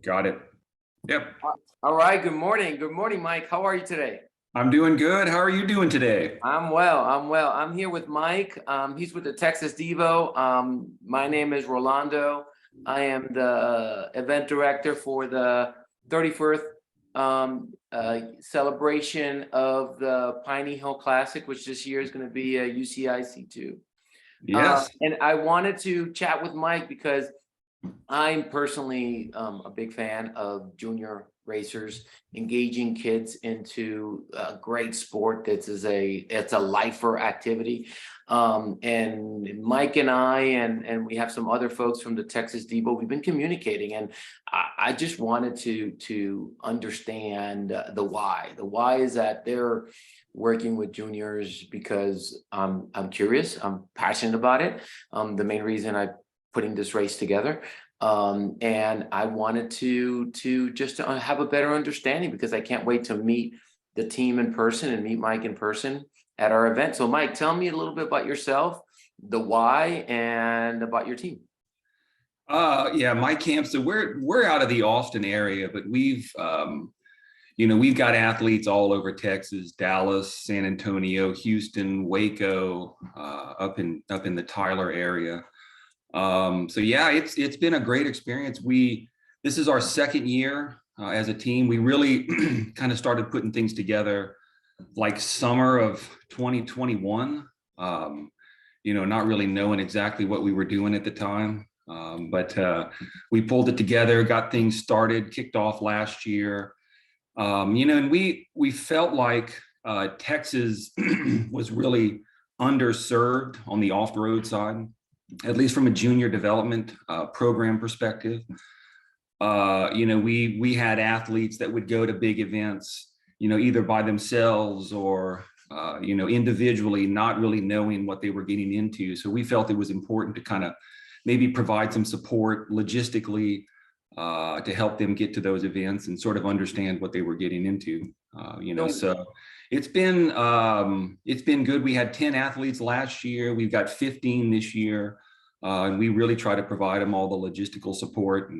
Got it. Yep. All right. Good morning. Good morning, Mike. How are you today? I'm doing good. How are you doing today? I'm well. I'm here with Mike. He's with the Texas Devo. My name is Rolando. I am the event director for the 31st celebration of the Piney Hill Classic, which this year is going to be a UCIC2. Yes. And I wanted to chat with Mike because I'm personally a big fan of junior racers, engaging kids into a great sport. It's a lifer activity. And Mike and I and we have some other folks from the Texas Devo, we've been communicating, and I just wanted to understand the why. The why is that they're working with juniors because I'm curious, I'm passionate about it. The main reason I'm putting this race together. And I wanted to just have a better understanding, because I can't wait to meet the team in person and meet Mike in person at our event. So Mike, tell me a little bit about yourself, the why, and about your team. Yeah, Mike Hamsa. We're out of the Austin area, but we've got athletes all over Texas, Dallas, San Antonio, Houston, Waco, up in the Tyler area. So yeah, it's been a great experience. This is our second year as a team. We really kind of started putting things together like summer of 2021. Not really knowing exactly what we were doing at the time, but we pulled it together, got things started, kicked off last year. And we felt like Texas was really underserved on the off-road side, at least from a junior development program perspective. We had athletes that would go to big events, either by themselves or, individually, not really knowing what they were getting into. So we felt it was important to kind of maybe provide some support logistically to help them get to those events and sort of understand what they were getting into. So it's been good. We had 10 athletes last year. We've got 15 this year. And we really try to provide them all the logistical support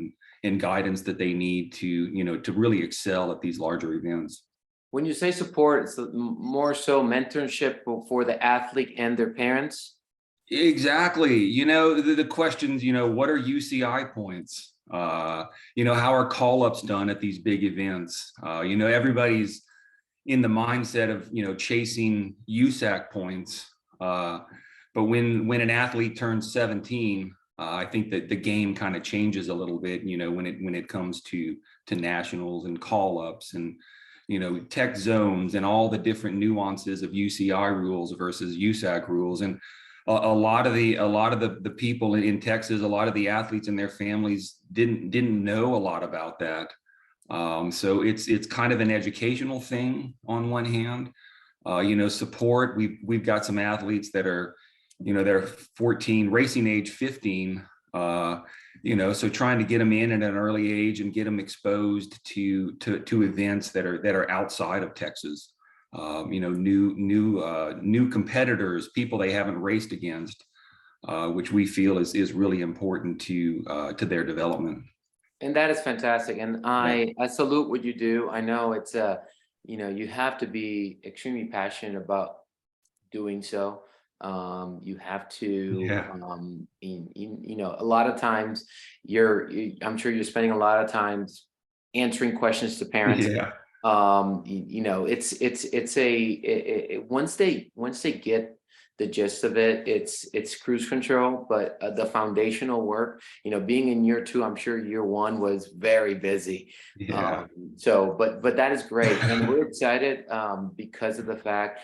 and guidance that they need to really excel at these larger events. When you say support, it's more so mentorship for the athlete and their parents. Exactly. The questions, what are UCI points? How are call-ups done at these big events? Everybody's in the mindset of, chasing USAC points. But when an athlete turns 17, I think that the game kind of changes a little bit, when it comes to nationals and call-ups and, tech zones and all the different nuances of UCI rules versus USAC rules. And a lot of the people in Texas, a lot of the athletes and their families didn't know a lot about that. So it's kind of an educational thing on one hand. Support. We've got some athletes that are, they're 14, racing age 15. So trying to get them in at an early age and get them exposed to events that are outside of Texas. New competitors, people they haven't raced against, which we feel is really important to their development. And that is fantastic. And I salute what you do. I know it's you have to be extremely passionate about doing so. You have to, a lot of times I'm sure you're spending a lot of times answering questions to parents. Yeah. Once they get the gist of it, it's cruise control. But the foundational work, being in year 2, I'm sure year 1 was very busy. Yeah. But that is great, and we're excited because of the fact,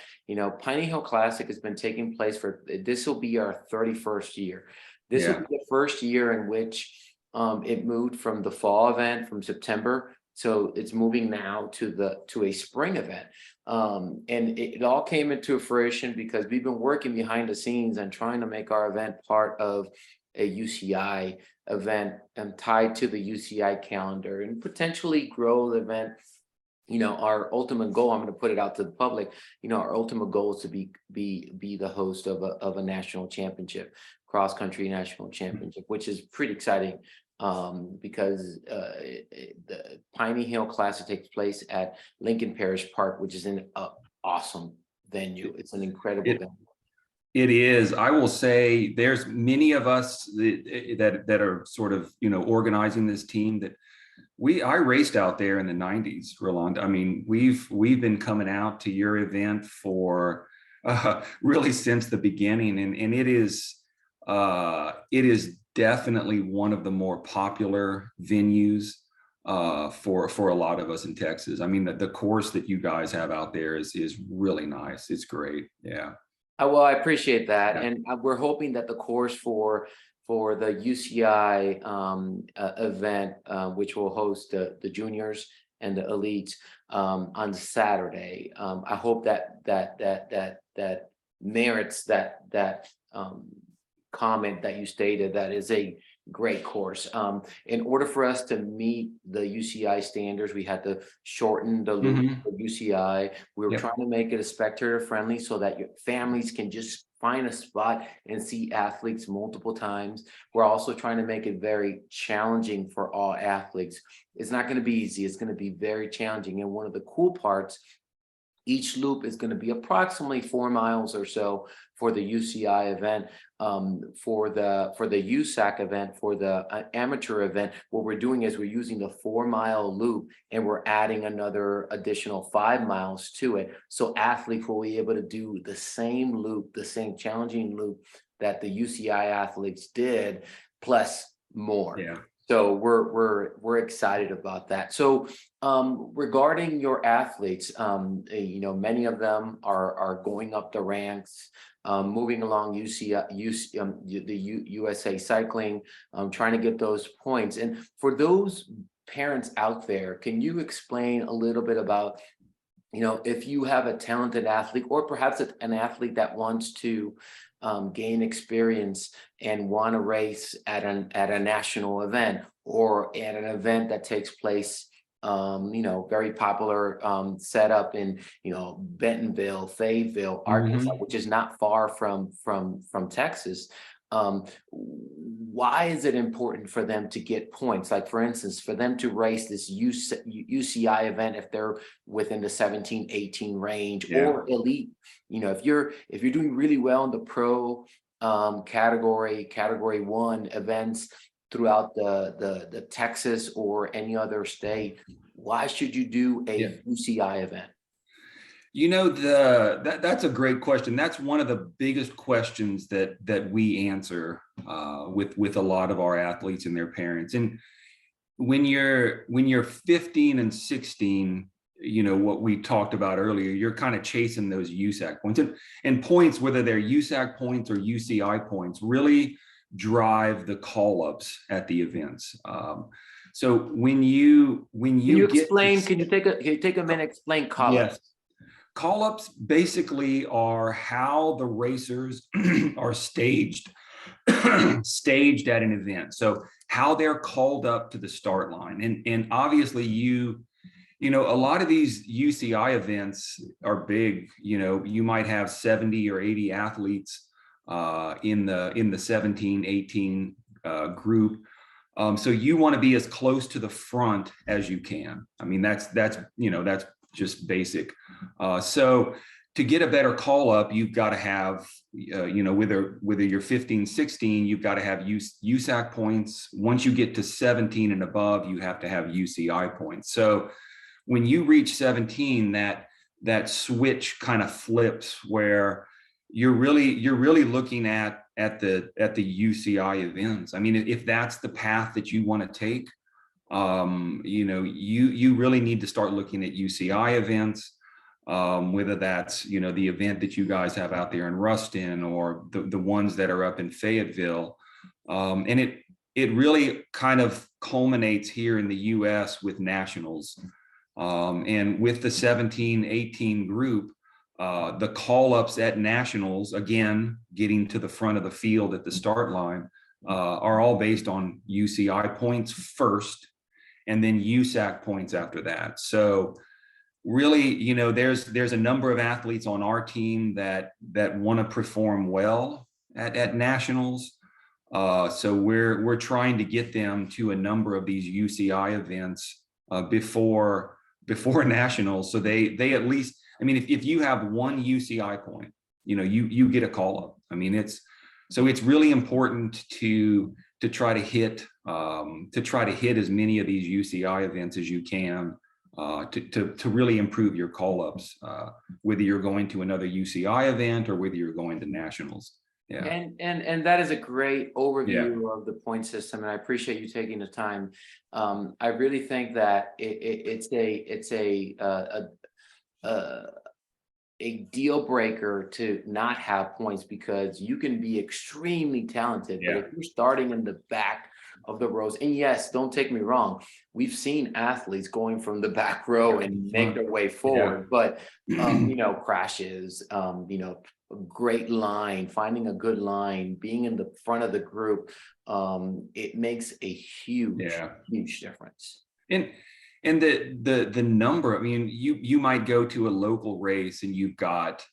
Piney Hill Classic has been taking place this will be our 31st year. This will be the first year in which it moved from the fall event from September. So it's moving now to a spring event. And it all came into fruition because we've been working behind the scenes and trying to make our event part of a UCI event and tied to the UCI calendar, and potentially grow the event. Our ultimate goal, I'm going to put it out to the public, our ultimate goal is to be the host of a national championship, cross country national championship, which is pretty exciting because the Piney Hill Classic takes place at Lincoln Parish Park, which is an awesome venue. It's an incredible venue. It is. I will say there's many of us that are sort of, organizing this team that I raced out there in the 90s, Roland. I mean, we've been coming out to your event for really since the beginning. And it is definitely one of the more popular venues for a lot of us in Texas. I mean, the course that you guys have out there is really nice. It's great. Yeah. Well, I appreciate that, Yeah. and we're hoping that the course for the UCI event, which will host the juniors and the elites on Saturday, I hope that merits that comment that you stated. That is a great course. In order for us to meet the UCI standards, we had to shorten the loop for UCI. We were trying to make it a spectator friendly so that your families can just find a spot and see athletes multiple times. We're also trying to make it very challenging for all athletes. It's not going to be easy. It's going to be very challenging. And one of the cool parts, each loop is going to be approximately 4 miles or so for the UCI event. For the USAC event, for the amateur event, what we're doing is we're using the 4-mile loop and we're adding another additional 5 miles to it. So athletes will be able to do the same loop, the same challenging loop that the UCI athletes did, plus more. Yeah. So we're excited about that. So regarding your athletes, many of them are going up the ranks, moving along the USA Cycling, trying to get those points. And for those parents out there, can you explain a little bit about, if you have a talented athlete, or perhaps an athlete that wants to gain experience and want to race at a national event, or at an event that takes place, very popular setup in, Bentonville, Fayetteville, Arkansas, which is not far from Texas. Why is it important for them to get points? Like, for instance, for them to race this UCI event, if they're within the 17-18 range, or elite, if you're doing really well in the pro category 1 events throughout the Texas or any other state, why should you do a UCI event? That's a great question. That's one of the biggest questions that we answer with a lot of our athletes and their parents. And when you're 15 and 16, what we talked about earlier, you're kind of chasing those USAC points, and points, whether they're USAC points or UCI points, really drive the call-ups at the events. So when you can you take a minute, explain call-ups? Yes. Call-ups basically are how the racers are staged at an event. So how they're called up to the start line. And obviously a lot of these UCI events are big. You might have 70 or 80 athletes in the 17, 18 group. So you want to be as close to the front as you can. I mean, that's just basic. So to get a better call up, you've got to have, whether you're 15, 16, you've got to have USAC points. Once you get to 17 and above, you have to have UCI points. So when you reach 17, that switch kind of flips, where you're really looking at the UCI events. I mean, if that's the path that you want to take, you really need to start looking at UCI events, whether that's, the event that you guys have out there in Ruston, or the ones that are up in Fayetteville. And it really kind of culminates here in the US with nationals. And with the 17-18 group, the call-ups at nationals, again, getting to the front of the field at the start line, are all based on UCI points first, and then USAC points after that. So really, there's a number of athletes on our team that want to perform well at nationals. So we're trying to get them to a number of these UCI events before nationals. So they at least, I mean, if you have one UCI point, you get a call up. I mean, it's really important to try to hit as many of these UCI events as you can to really improve your call ups, whether you're going to another UCI event or whether you're going to nationals. Yeah. And that is a great overview Yeah. of the point system, and I appreciate you taking the time. I really think that it's a deal breaker to not have points, because you can be extremely talented, but if you're starting in the back of the rows, and yes, don't take me wrong, we've seen athletes going from the back row and make their way forward, but crashes, a great line, finding a good line, being in the front of the group, it makes a huge difference. And the number, I mean, you might go to a local race and you've got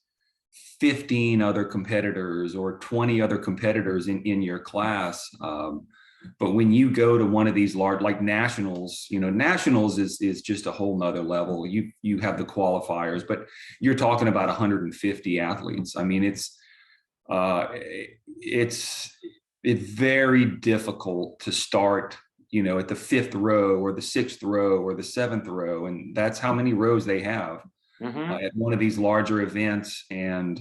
15 other competitors or 20 other competitors in your class. But when you go to one of these large, like nationals, nationals is just a whole nother level. You have the qualifiers, but you're talking about 150 athletes. I mean, it's very difficult to start, at the 5th row or the 6th row or the 7th row. And that's how many rows they have at one of these larger events and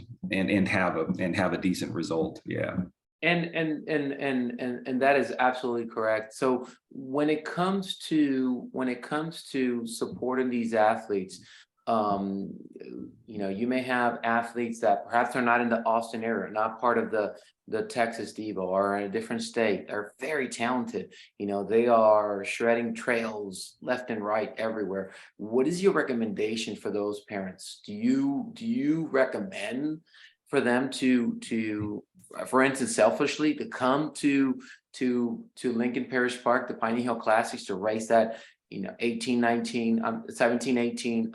have a decent result. Yeah. And that is absolutely correct. So when it comes to supporting these athletes, you may have athletes that perhaps are not in the Austin area, not part of the Texas Devo, or in a different state. They're very talented. They are shredding trails left and right everywhere. What is your recommendation for those parents? Do you recommend for them to for instance, selfishly, to come to Lincoln Parish Park, the Piney Hill Classics, to race that 18, 19, 17, 18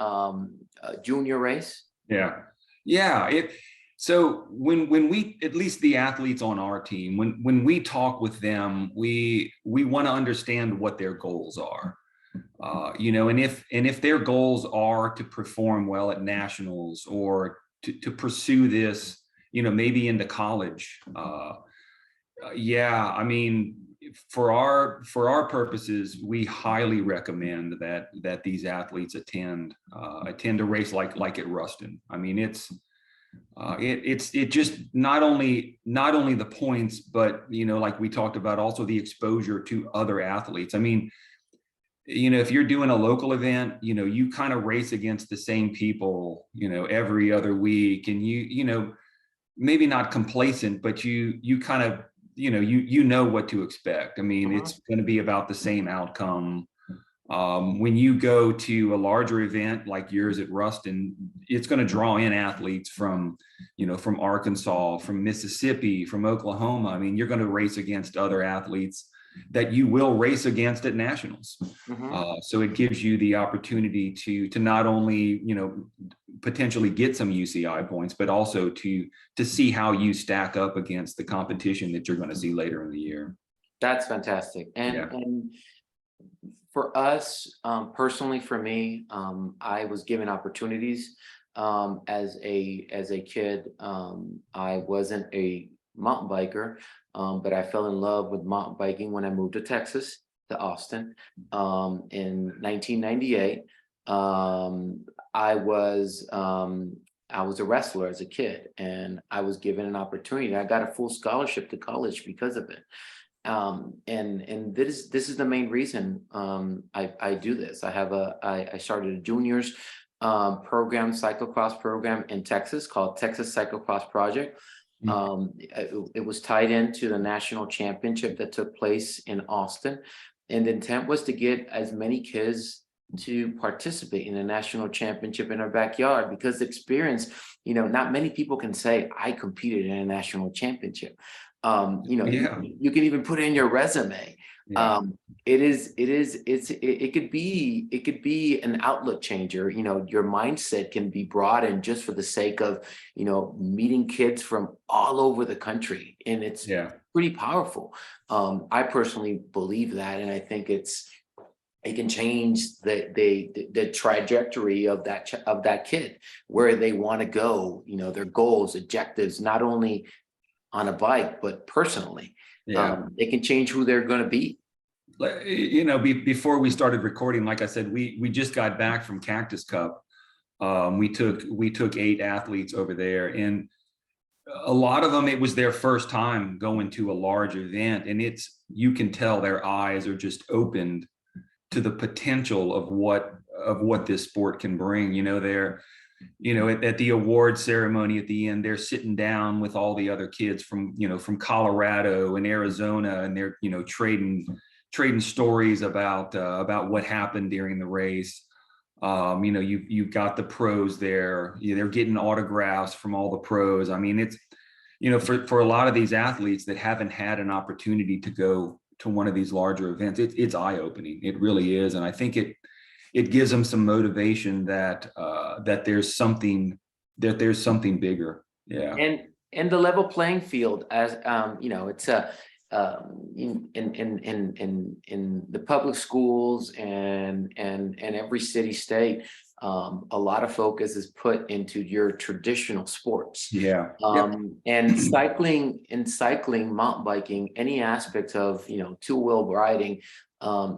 junior race? Yeah. So when we, at least the athletes on our team, when we talk with them, we want to understand what their goals are. And if their goals are to perform well at nationals, or to pursue this, maybe into college. I mean, for our purposes, we highly recommend that these athletes attend a race like at Ruston. I mean, it's just not only the points, but like we talked about, also the exposure to other athletes. I mean, if you're doing a local event, you kind of race against the same people, every other week, and maybe not complacent, but you kind of, what to expect. I mean, it's going to be about the same outcome. When you go to a larger event like yours at Ruston, it's going to draw in athletes from Arkansas, from Mississippi, from Oklahoma. I mean, you're going to race against other athletes that you will race against at nationals. So it gives you the opportunity to not only, potentially get some UCI points, but also to see how you stack up against the competition that you're going to see later in the year. That's fantastic. And for us, personally, for me, I was given opportunities as a kid. I wasn't a mountain biker, but I fell in love with mountain biking when I moved to Texas, to Austin, in 1998. I was a wrestler as a kid, and I was given an opportunity. I got a full scholarship to college because of it. And this is the main reason I do this. I started a juniors program, cyclocross program in Texas, called Texas Cyclocross Project. It was tied into the national championship that took place in Austin, and the intent was to get as many kids to participate in a national championship in our backyard, because the experience, not many people can say I competed in a national championship. You can even put it in your resume. It could be an outlet changer. You know, your mindset can be broadened just for the sake of, you know, meeting kids from all over the country. And it's Yeah. pretty powerful. I personally believe that, and I think it can change the trajectory of that kid, where they want to go, you know, their goals, objectives, not only on a bike, but personally. Yeah. It can change who they're going to be. You know, before we started recording, like I said, we just got back from Cactus Cup. We took 8 athletes over there, and a lot of them, it was their first time going to a large event, and you can tell their eyes are just opened to the potential of what this sport can bring. You know, at the award ceremony at the end, they're sitting down with all the other kids from Colorado and Arizona, and they're, trading stories about what happened during the race. You've got the pros there. They're getting autographs from all the pros. I mean, it's, for a lot of these athletes that haven't had an opportunity to go to one of these larger events, it's eye-opening. It really is. And I think it gives them some motivation that there's something bigger. Yeah. And the level playing field, as it's in the public schools and every city state, a lot of focus is put into your traditional sports. Yeah. And cycling, mountain biking, any aspect of, two-wheel riding,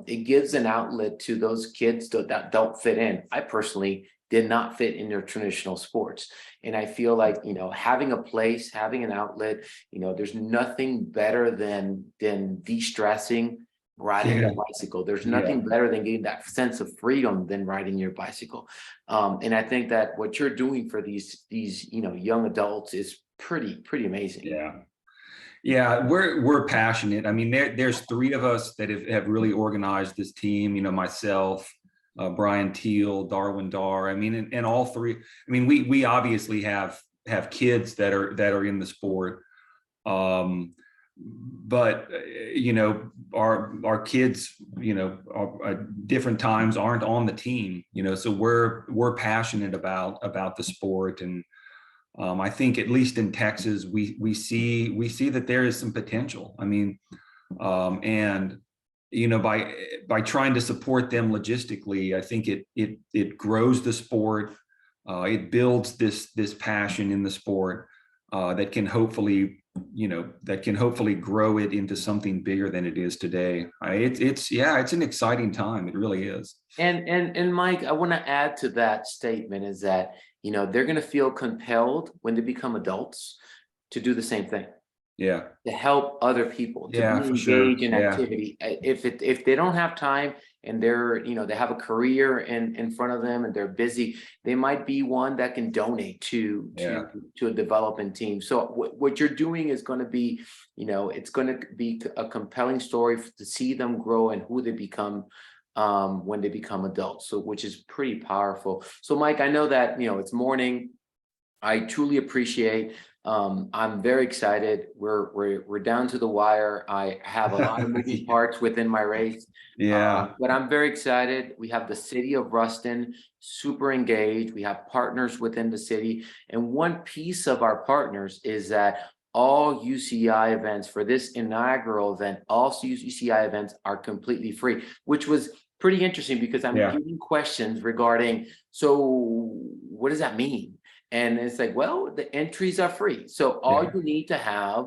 it gives an outlet to those kids that don't fit in. I personally did not fit in their traditional sports. And I feel like, having a place, having an outlet, there's nothing better than de-stressing, riding a bicycle. There's nothing better than getting that sense of freedom than riding your bicycle. And I think that what you're doing for these young adults is pretty amazing. Yeah. Yeah, we're passionate. I mean, there's 3 of us that have really organized this team. Myself, Brian Teal, Darwin Dar. I mean, and all 3. I mean, we obviously have kids that are in the sport, but our kids, at different times aren't on the team. So we're passionate about the sport, and I think at least in Texas, we see that there is some potential. I mean, and by trying to support them logistically, I think it grows the sport. It builds this passion in the sport that can hopefully grow it into something bigger than it is today. It's an exciting time. It really is. And Mike, I want to add to that statement is that, they're going to feel compelled when they become adults to do the same thing. Yeah. To help other people, to be engaged in activity. If they don't have time and they're, they have a career in front of them and they're busy, they might be one that can donate to a development team. So what you're doing is going to be, it's going to be a compelling story to see them grow and who they become when they become adults. So, which is pretty powerful. So Mike, I know that, it's morning. I truly appreciate. I'm very excited. We're down to the wire. I have a lot of moving parts within my race. Yeah. But I'm very excited. We have the city of Ruston super engaged. We have partners within the city. And one piece of our partners is that all UCI events for this inaugural event, all UCI events are completely free, which was pretty interesting because I'm getting questions regarding, so what does that mean? And it's like, well, the entries are free. So all you need to have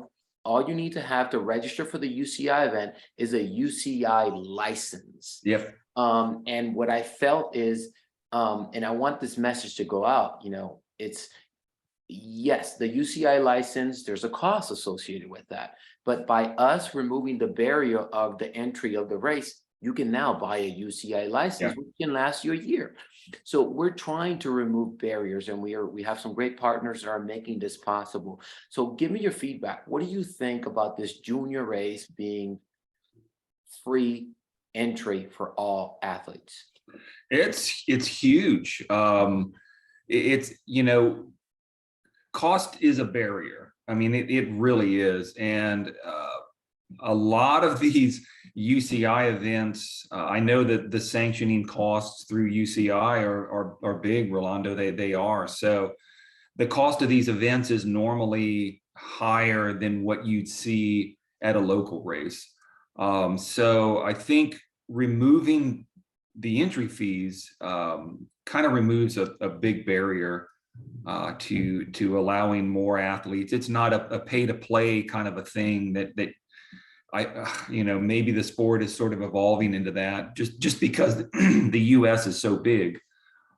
to register for the UCI event is a UCI license. Yep. And what I felt is, and I want this message to go out, it's, yes, the UCI license, there's a cost associated with that. But by us removing the barrier of the entry of the race, you can now buy a UCI license, which can last you a year. So we're trying to remove barriers, and we have some great partners that are making this possible. So give me your feedback. What do you think about this junior race being free entry for all athletes? It's huge. It's, cost is a barrier. I mean, it really is. And a lot of these UCI events, I know that the sanctioning costs through UCI are big, Rolando. They are. So the cost of these events is normally higher than what you'd see at a local race. So I think removing the entry fees kind of removes a big barrier to allowing more athletes. It's not a pay to play kind of a thing that maybe the sport is sort of evolving into that just because the US is so big.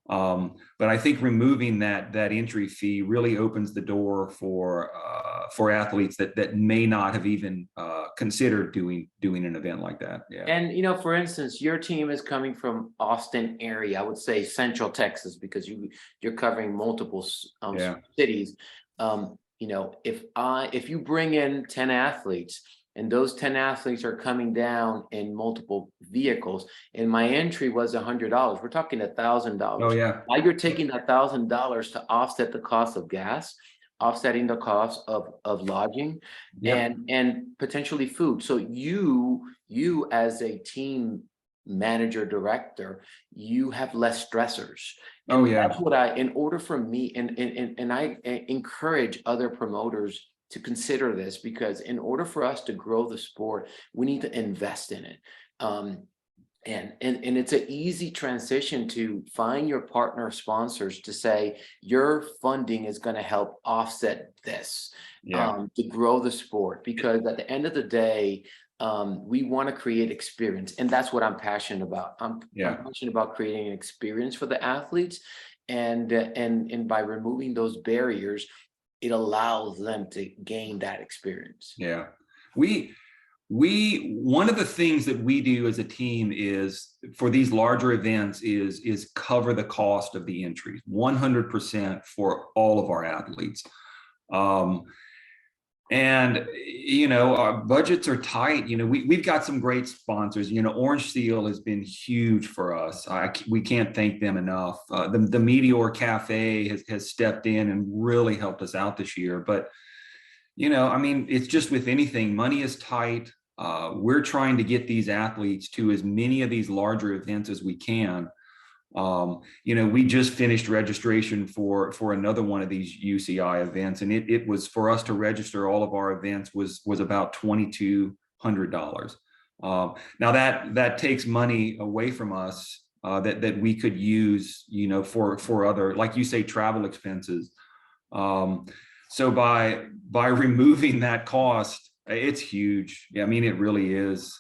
But I think removing that entry fee really opens the door for athletes that may not have even considered doing an event like that. Yeah. And for instance, your team is coming from Austin area. I would say Central Texas because you're covering multiple cities. If you bring in 10 athletes and those 10 athletes are coming down in multiple vehicles, and my entry was $100, we're talking $1,000. Oh yeah. Now you're taking $1,000 to offset the cost of gas, offsetting the cost of lodging, Yep. and potentially food. So you as a team manager director, you have less stressors. And Oh yeah. that's what in order for me, and I encourage other promoters to consider this, because in order for us to grow the sport, we need to invest in it. And it's an easy transition to find your partner sponsors to say your funding is going to help offset this, to grow the sport, because at the end of the day, we want to create experience, and that's what I'm passionate about. I'm passionate about creating an experience for the athletes, and by removing those barriers, it allows them to gain that experience. Yeah. One of the things that we do as a team is for these larger events is cover the cost of the entries 100% for all of our athletes. And our budgets are tight. We've got some great sponsors. Orange Seal has been huge for us. We can't thank them enough. The Meteor Cafe has stepped in and really helped us out this year. But it's just with anything, money is tight. We're trying to get these athletes to as many of these larger events as we can. We just finished registration for another one of these UCI events, and it was, for us to register all of our events was about $2,200. Now that takes money away from us that we could use, for other, like you say, travel expenses. So by removing that cost, it's huge. Yeah, I mean, it really is.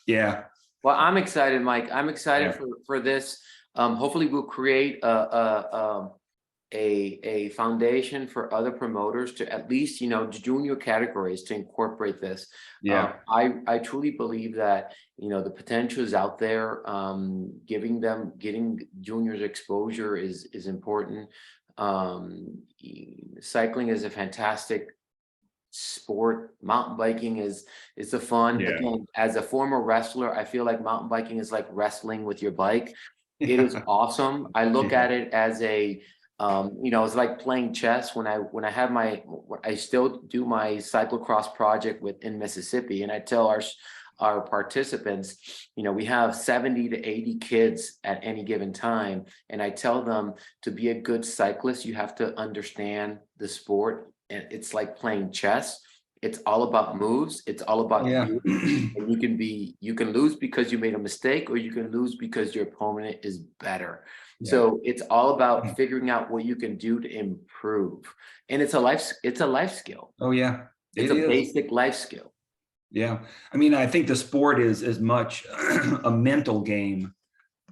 Yeah. Well, I'm excited, Mike. I'm excited for this. Hopefully, we'll create a foundation for other promoters to at least, junior categories to incorporate this. Yeah. I truly believe that, the potential is out there. Getting juniors exposure is important. Cycling is a fantastic sport. Mountain biking is the fun. Yeah. Again, as a former wrestler, I feel like mountain biking is like wrestling with your bike. It is awesome. I look at it as a it's like playing chess. When I have I still do my cyclocross project in Mississippi, and I tell our participants, we have 70 to 80 kids at any given time, and I tell them, to be a good cyclist, you have to understand the sport. And it's like playing chess. It's all about moves. It's all about you. And you can lose because you made a mistake, or you can lose because your opponent is better. Yeah. So it's all about figuring out what you can do to improve. And it's a life skill. Oh yeah. It's a basic life skill. Yeah. I mean, I think the sport is as much a mental game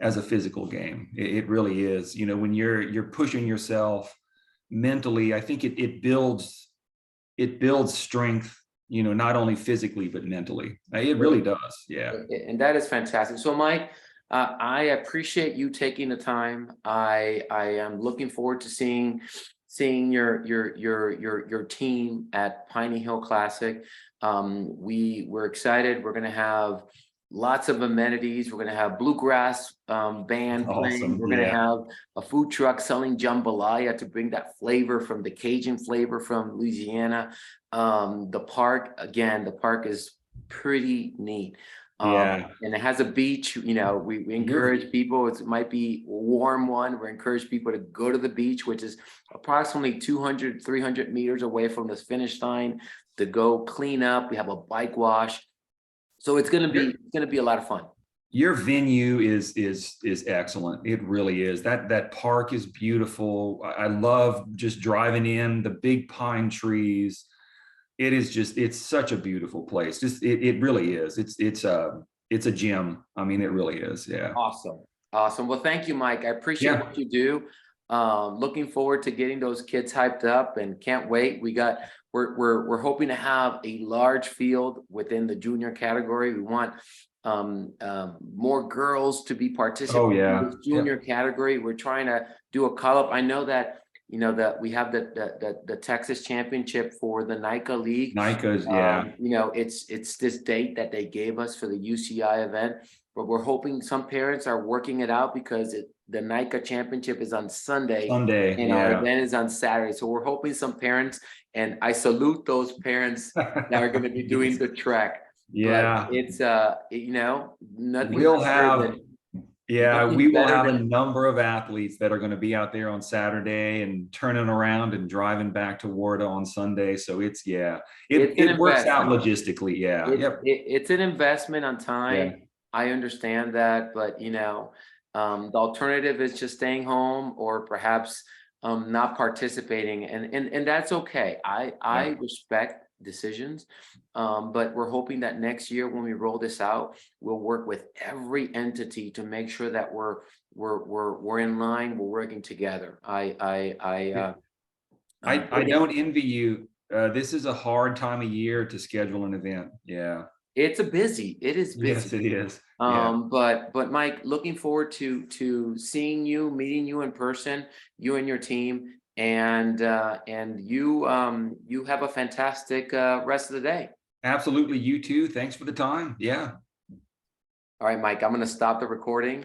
as a physical game. It really is. When you're pushing yourself mentally, I think it builds strength, not only physically but mentally. It really does. Yeah. And that is fantastic. So Mike, I appreciate you taking the time. I am looking forward to seeing your team at Piney Hill Classic. We're excited. We're going to have lots of amenities. We're going to have bluegrass band playing. Awesome. We're going to Yeah. have a food truck selling jambalaya to bring that flavor from the Cajun flavor from Louisiana. The park, again, the park is pretty neat. Yeah. And it has a beach. You know, we encourage people. It might be a warm one. We encourage people to go to the beach, which is approximately 200, 300 meters away from the finish line, to go clean up. We have a bike wash. So it's gonna be a lot of fun. Your venue is excellent. It really is. That park is beautiful. I love just driving in, the big pine trees. It is just, it's such a beautiful place. Just it really is. It's a gem. I mean, it really is. Yeah. Awesome. Awesome. Well, thank you, Mike. I appreciate Yeah. what you do. Looking forward to getting those kids hyped up, and can't wait. We're hoping to have a large field within the junior category. We want more girls to be participating yeah. in this junior category. We're trying to do a call up. I know that, you know, that we have the Texas championship for the NICA league. NICA's, yeah. You know, it's this date that they gave us for the UCI event, but we're hoping some parents are working it out, because the NICA championship is on Sunday. And our event is on Saturday. So we're hoping some parents, and I salute those parents that are going to be doing the trek. Yeah. But it's you know, nothing. We'll have, yeah, nothing we will better have a than- number of athletes that are going to be out there on Saturday and turning around and driving back to Warda on Sunday. So it's, yeah, it works out logistically. Yeah. Yep. It's an investment on time. Yeah. I understand that, but you know, the alternative is just staying home, or perhaps not participating, and that's okay. I respect decisions, but we're hoping that next year when we roll this out, we'll work with every entity to make sure that we're in line, we're working together. I don't envy you. This is a hard time of year to schedule an event. Yeah. it is busy. Yes, it is. Yeah. But Mike, looking forward to seeing you, meeting you in person, you and your team, and you have a fantastic rest of the day. Absolutely. You too. Thanks for the time. Yeah. All right, Mike, I'm going to stop the recording.